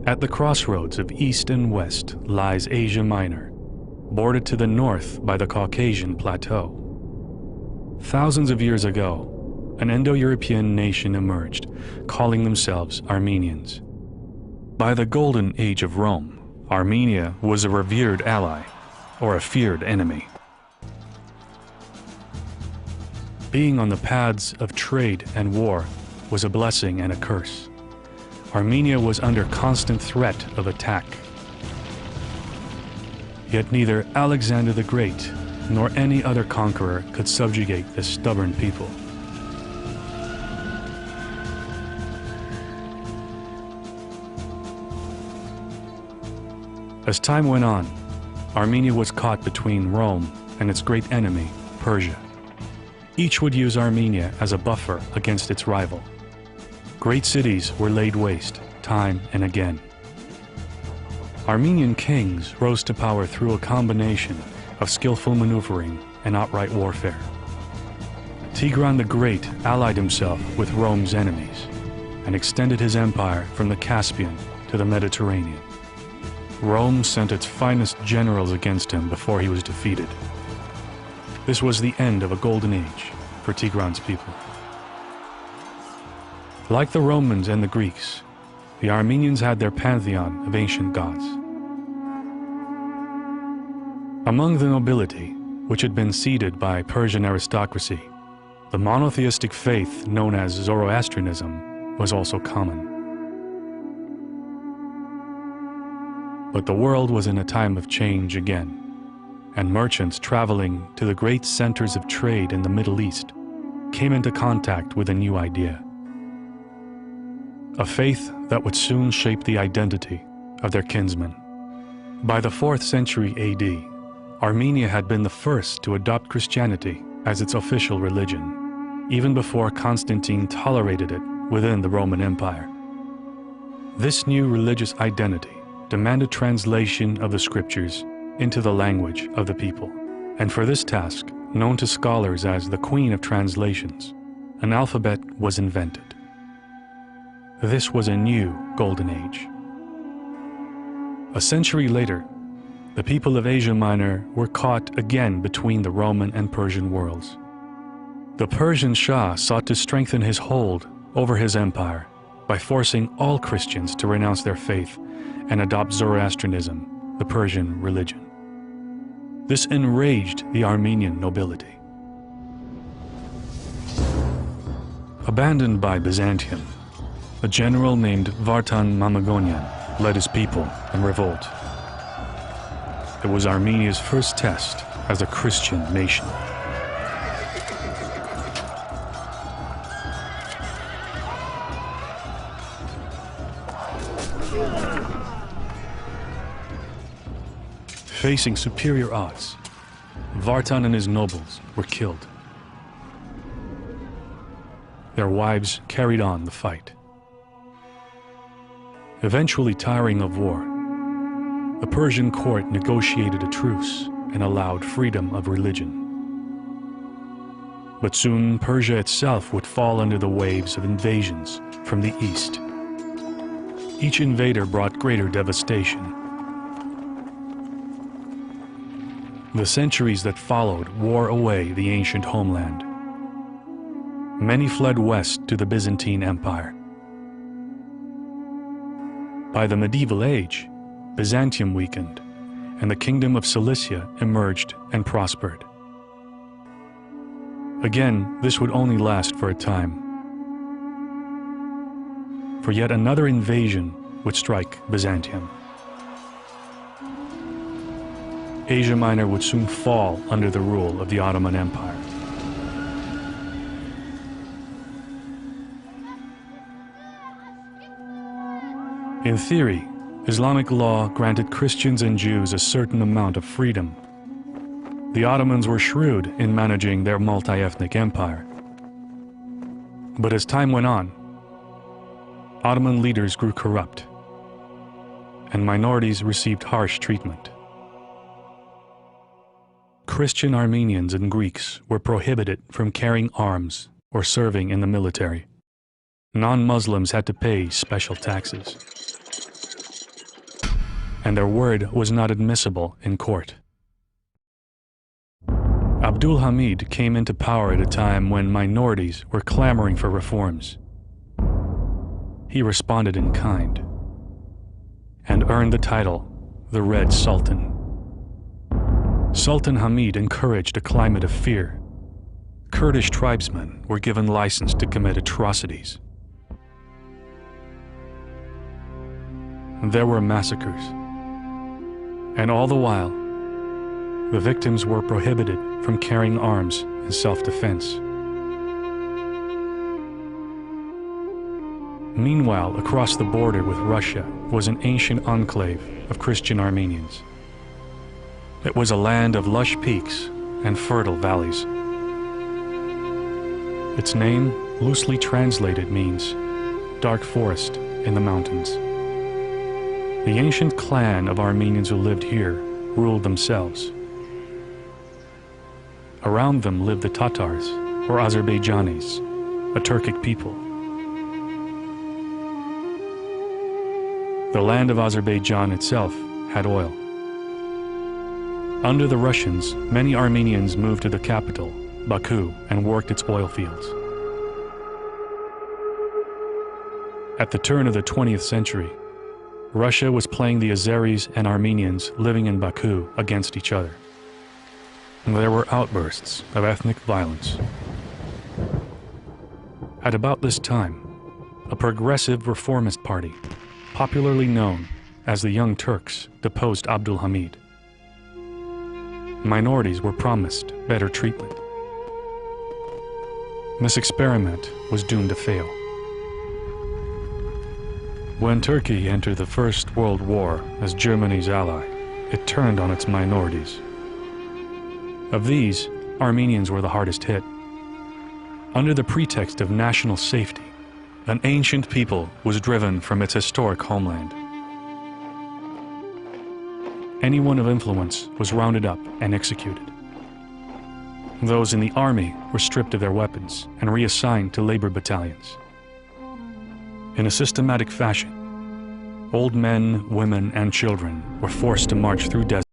At the crossroads of East and West lies Asia Minor, bordered to the north by the Caucasian Plateau. Thousands of years ago, an Indo-European nation emerged, calling themselves Armenians. By the Golden Age of Rome, Armenia was a revered ally, or a feared enemy. Being on the paths of trade and war was a blessing and a curse. Armenia was under constant threat of attack. Yet neither Alexander the Great nor any other conqueror could subjugate this stubborn people. As time went on, Armenia was caught between Rome and its great enemy, Persia. Each would use Armenia as a buffer against its rival. Great cities were laid waste, time and again. Armenian kings rose to power through a combination of skillful maneuvering and outright warfare. Tigran the Great allied himself with Rome's enemies and extended his empire from the Caspian to the Mediterranean. Rome sent its finest generals against him before he was defeated. This was the end of a golden age for Tigran's people. Like the Romans and the Greeks, the Armenians had their pantheon of ancient gods. Among the nobility, which had been seeded by Persian aristocracy, the monotheistic faith known as Zoroastrianism was also common. But the world was in a time of change again, and merchants traveling to the great centers of trade in the Middle East came into contact with a new idea. A faith that would soon shape the identity of their kinsmen. By the 4th century AD, Armenia had been the first to adopt Christianity as its official religion, even before Constantine tolerated it within the Roman Empire. This new religious identity demanded translation of the scriptures into the language of the people, and for this task, known to scholars as the Queen of Translations, an alphabet was invented. This was a new golden age. A century later, the people of Asia Minor were caught again between the Roman and Persian worlds. The Persian Shah sought to strengthen his hold over his empire by forcing all Christians to renounce their faith and adopt Zoroastrianism, the Persian religion. This enraged the Armenian nobility. Abandoned by Byzantium, a general named Vartan Mamagonian led his people in revolt. It was Armenia's first test as a Christian nation. Facing superior odds, Vartan and his nobles were killed. Their wives carried on the fight. Eventually tiring of war, the Persian court negotiated a truce and allowed freedom of religion. But soon Persia itself would fall under the waves of invasions from the east. Each invader brought greater devastation. The centuries that followed wore away the ancient homeland. Many fled west to the Byzantine Empire. By the medieval age, Byzantium weakened, and the kingdom of Cilicia emerged and prospered. Again, this would only last for a time, for yet another invasion would strike Byzantium. Asia Minor would soon fall under the rule of the Ottoman Empire. In theory, Islamic law granted Christians and Jews a certain amount of freedom. The Ottomans were shrewd in managing their multi-ethnic empire. But as time went on, Ottoman leaders grew corrupt, and minorities received harsh treatment. Christian Armenians and Greeks were prohibited from carrying arms or serving in the military. Non-Muslims had to pay special taxes. and their word was not admissible in court. Abdul Hamid came into power at a time when minorities were clamoring for reforms. He responded in kind and earned the title, the Red Sultan. Sultan Hamid encouraged a climate of fear. Kurdish tribesmen were given license to commit atrocities. There were massacres, and all the while, the victims were prohibited from carrying arms in self-defense. Meanwhile, across the border with Russia was an ancient enclave of Christian Armenians. It was a land of lush peaks and fertile valleys. Its name, loosely translated, means dark forest in the mountains. The ancient clan of Armenians who lived here ruled themselves. Around them lived the Tatars, or Azerbaijanis, a Turkic people. The land of Azerbaijan itself had oil. Under the Russians, many Armenians moved to the capital, Baku, and worked its oil fields. At the turn of the 20th century, Russia was playing the Azeris and Armenians living in Baku against each other. There were outbursts of ethnic violence. At about this time, a progressive reformist party, popularly known as the Young Turks, deposed Abdul Hamid. Minorities were promised better treatment. This experiment was doomed to fail. When Turkey entered the First World War as Germany's ally, it turned on its minorities. Of these, Armenians were the hardest hit. Under the pretext of national safety, an ancient people was driven from its historic homeland. Anyone of influence was rounded up and executed. Those in the army were stripped of their weapons and reassigned to labor battalions. In a systematic fashion, old men, women, and children were forced to march through deserts